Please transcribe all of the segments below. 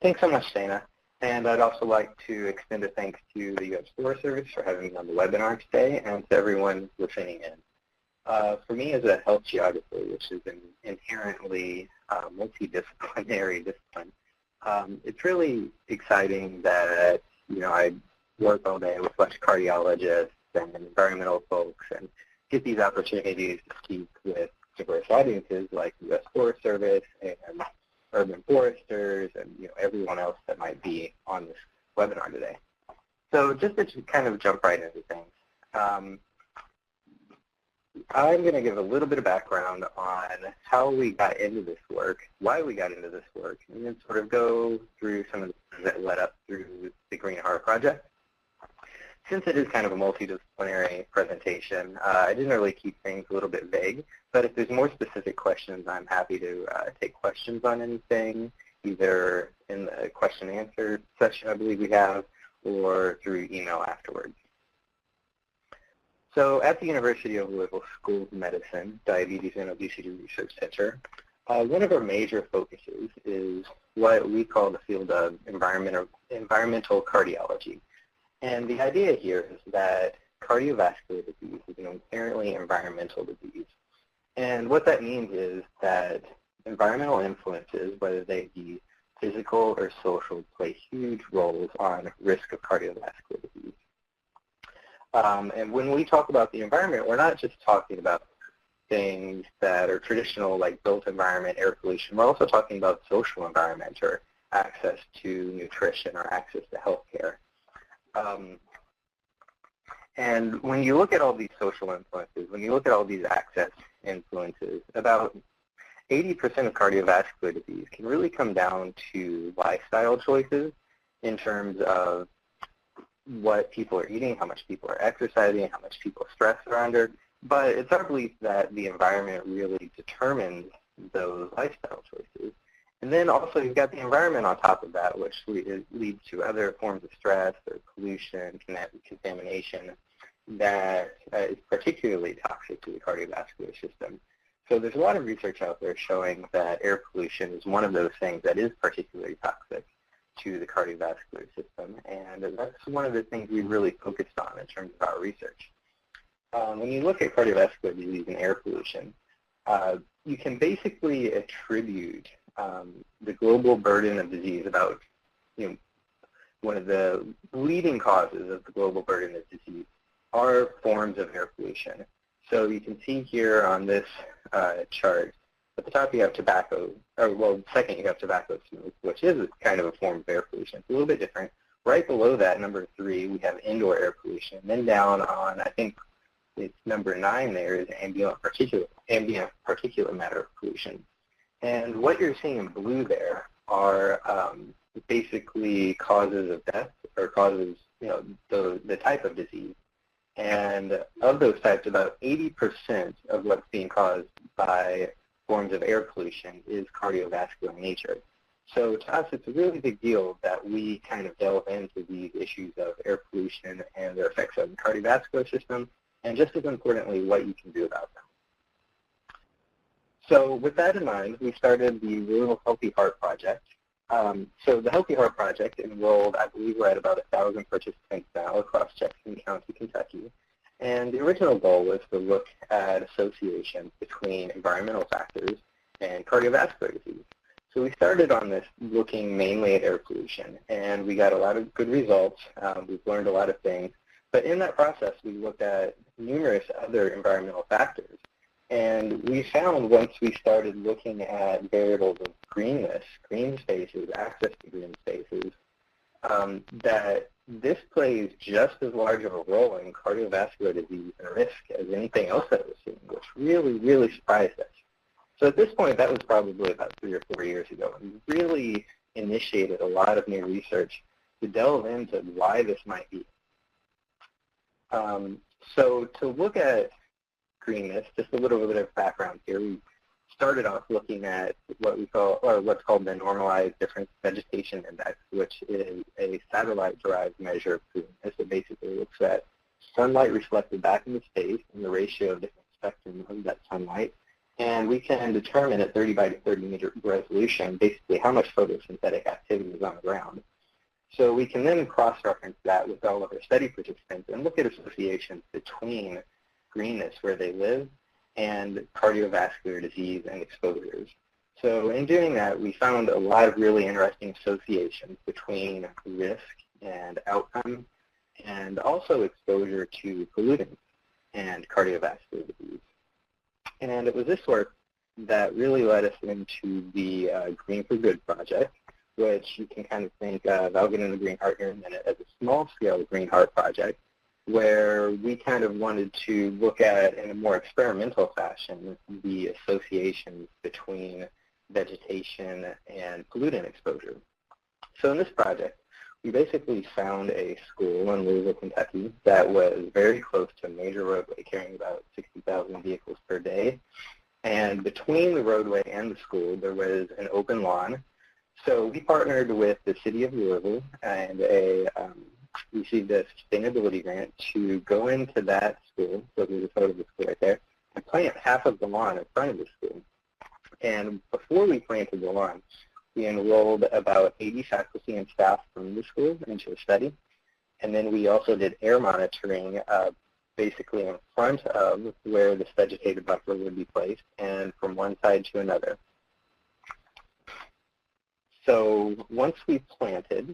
Thanks so much, Dana. And I'd also like to extend a thanks to the U.S. Forest Service for having me on the webinar today and to everyone listening in. For me as a health geographer, which is an inherently multidisciplinary discipline, it's really exciting that, I work all day with a bunch of cardiologists and environmental folks and get these opportunities to speak with diverse audiences like the U.S. Forest Service and urban foresters and everyone else that might be on this webinar today. So just to kind of jump right into things, I'm going to give a little bit of background on how we got into this work, why we got into this work, and then sort of go through some of the things that led up through the Green Heart Project. Since it is kind of a multidisciplinary presentation, I didn't really keep things a little bit vague, but if there's more specific questions, I'm happy to take questions on anything, either in the question and answer session I believe we have, or through email afterwards. So at the University of Louisville School of Medicine, Diabetes and Obesity Research Center, one of our major focuses is what we call the field of environmental cardiology. And the idea here is that cardiovascular disease is an inherently environmental disease. And what that means is that environmental influences, whether they be physical or social, play huge roles on risk of cardiovascular disease. And when we talk about the environment, we're not just talking about things that are traditional, like built environment, air pollution. We're also talking about social environment, or access to nutrition or access to healthcare. And when you look at all these social influences, when you look at all these access influences, about 80% of cardiovascular disease can really come down to lifestyle choices in terms of what people are eating, how much people are exercising, how much people stress are under. But it's our belief that the environment really determines those lifestyle choices. And then also you've got the environment on top of that, which leads to other forms of stress or pollution, contamination that is particularly toxic to the cardiovascular system. So there's a lot of research out there showing that air pollution is one of those things that is particularly toxic to the cardiovascular system, and that's one of the things we really focused on in terms of our research. When you look at cardiovascular disease and air pollution, you can basically attribute the global burden of disease about, one of the leading causes of the global burden of disease are forms of air pollution. So you can see here on this chart, at the top you have tobacco, second you have tobacco smoke, which is kind of a form of air pollution. It's a little bit different. Right below that, number 3, we have indoor air pollution. Then down on, I think it's number 9 there, is ambient particulate matter pollution. And what you're seeing in blue there are basically causes of death, or causes, the type of disease. And of those types, about 80% of what's being caused by forms of air pollution is cardiovascular in nature. So to us, it's a really big deal that we kind of delve into these issues of air pollution and their effects on the cardiovascular system, and just as importantly, what you can do about them. So with that in mind, we started the Louisville Healthy Heart Project. So the Healthy Heart Project enrolled, I believe we're at about 1,000 participants now across Jackson County, Kentucky. And the original goal was to look at associations between environmental factors and cardiovascular disease. So we started on this looking mainly at air pollution, and we got a lot of good results. We've learned a lot of things. But in that process, we looked at numerous other environmental factors. And we found, once we started looking at variables of greenness, green spaces, access to green spaces, that this plays just as large of a role in cardiovascular disease and risk as anything else that we're seeing, which really, really surprised us. So at this point, that was probably about 3 or 4 years ago, and we really initiated a lot of new research to delve into why this might be. So to look at greenness, just a little bit of background here. We started off looking at what we call, or what's called the Normalized Difference Vegetation Index, which is a satellite-derived measure of greenness. It basically looks at sunlight reflected back into space and the ratio of different spectrum of that sunlight, and And we can determine at 30 by 30 meter resolution basically how much photosynthetic activity is on the ground. So we can then cross-reference that with all of our study participants and look at associations between greenness where they live and cardiovascular disease and exposures. So in doing that, we found a lot of really interesting associations between risk and outcome and also exposure to pollutants and cardiovascular disease. And it was this work that really led us into the Green for Good project, which you can kind of think of, I'll get into Green Heart here in a minute, as a small-scale Green Heart project, where we kind of wanted to look at, in a more experimental fashion, the associations between vegetation and pollutant exposure. So in this project, we basically found a school in Louisville, Kentucky that was very close to a major roadway carrying about 60,000 vehicles per day. And between the roadway and the school, there was an open lawn. So we partnered with the city of Louisville and received a sustainability grant to go into that school, so there's a photo of the school right there, and plant half of the lawn in front of the school. And before we planted the lawn, we enrolled about 80 faculty and staff from the school into the study. And then we also did air monitoring basically in front of where this vegetative buffer would be placed and from one side to another. So once we planted,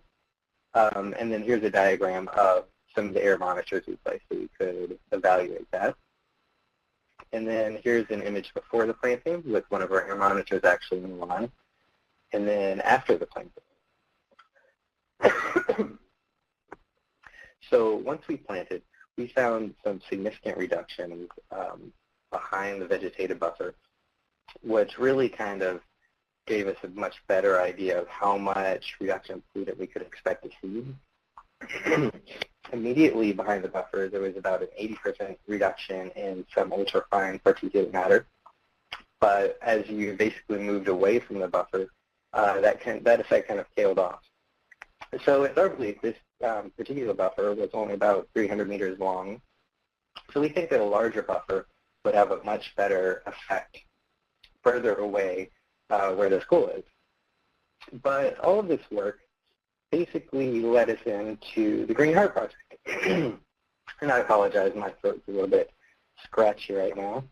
and then here's a diagram of some of the air monitors we placed so we could evaluate that. And then here's an image before the planting with one of our air monitors actually in the lawn. And then after the planting. So once we planted, we found some significant reductions behind the vegetative buffer, which really kind of gave us a much better idea of how much reduction of pollutant we could expect to see. Immediately behind the buffer, there was about an 80% reduction in some ultrafine particulate matter. But as you basically moved away from the buffer, that effect kind of tailed off. So it's our belief this particular buffer was only about 300 meters long. So we think that a larger buffer would have a much better effect further away where the school is. But all of this work basically led us into the Green Heart Project. And I apologize, my throat's a little bit scratchy right now.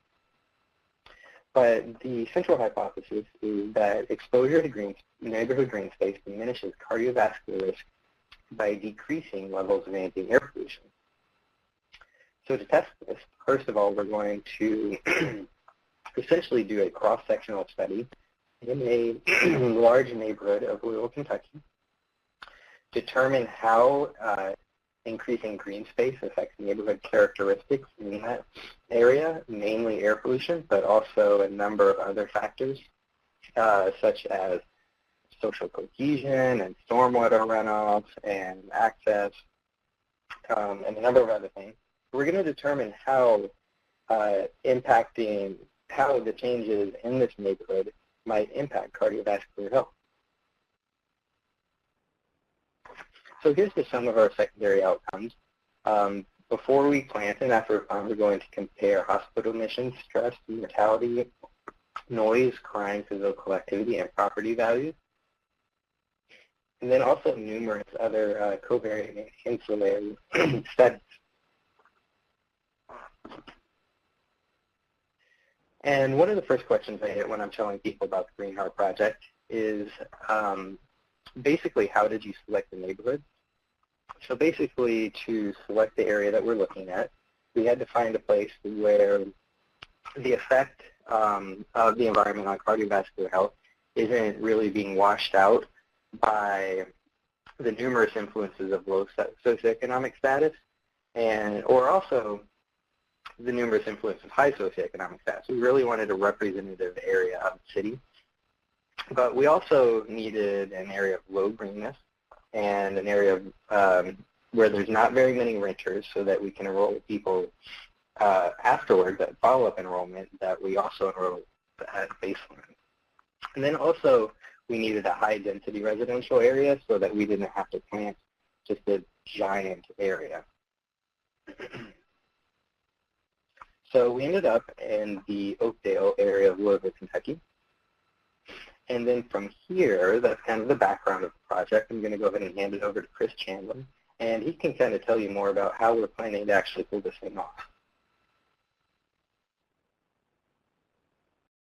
But the central hypothesis is that exposure to neighborhood green space diminishes cardiovascular risk by decreasing levels of ambient air pollution. So to test this, first of all, we're going to essentially do a cross-sectional study in a large neighborhood of Louisville, Kentucky, determine how increasing green space affects neighborhood characteristics in that area, mainly air pollution, but also a number of other factors, such as social cohesion and stormwater runoff and access, and a number of other things. We're going to determine how how the changes in this neighborhood might impact cardiovascular health. So here's just some of our secondary outcomes. Before we plant and after we plant, we're going to compare hospital admissions, stress, mortality, noise, crime, physical activity, and property values. And then also numerous other covariate and ancillary studies. And one of the first questions I get when I'm telling people about the Green Heart Project is basically, how did you select the neighborhood? So basically, to select the area that we're looking at, we had to find a place where the effect of the environment on cardiovascular health isn't really being washed out by the numerous influences of low socioeconomic status, or also the numerous influences of high socioeconomic status. We really wanted a representative area of the city. But we also needed an area of low greenness and an area of, where there's not very many renters so that we can enroll people afterward, that follow-up enrollment that we also enroll at baseline. And then also we needed a high-density residential area so that we didn't have to plant just a giant area. So we ended up in the Oakdale area of Louisville, Kentucky. And then from here, that's kind of the background of the project. I'm going to go ahead and hand it over to Chris Chandler, and he can kind of tell you more about how we're planning to actually pull this thing off.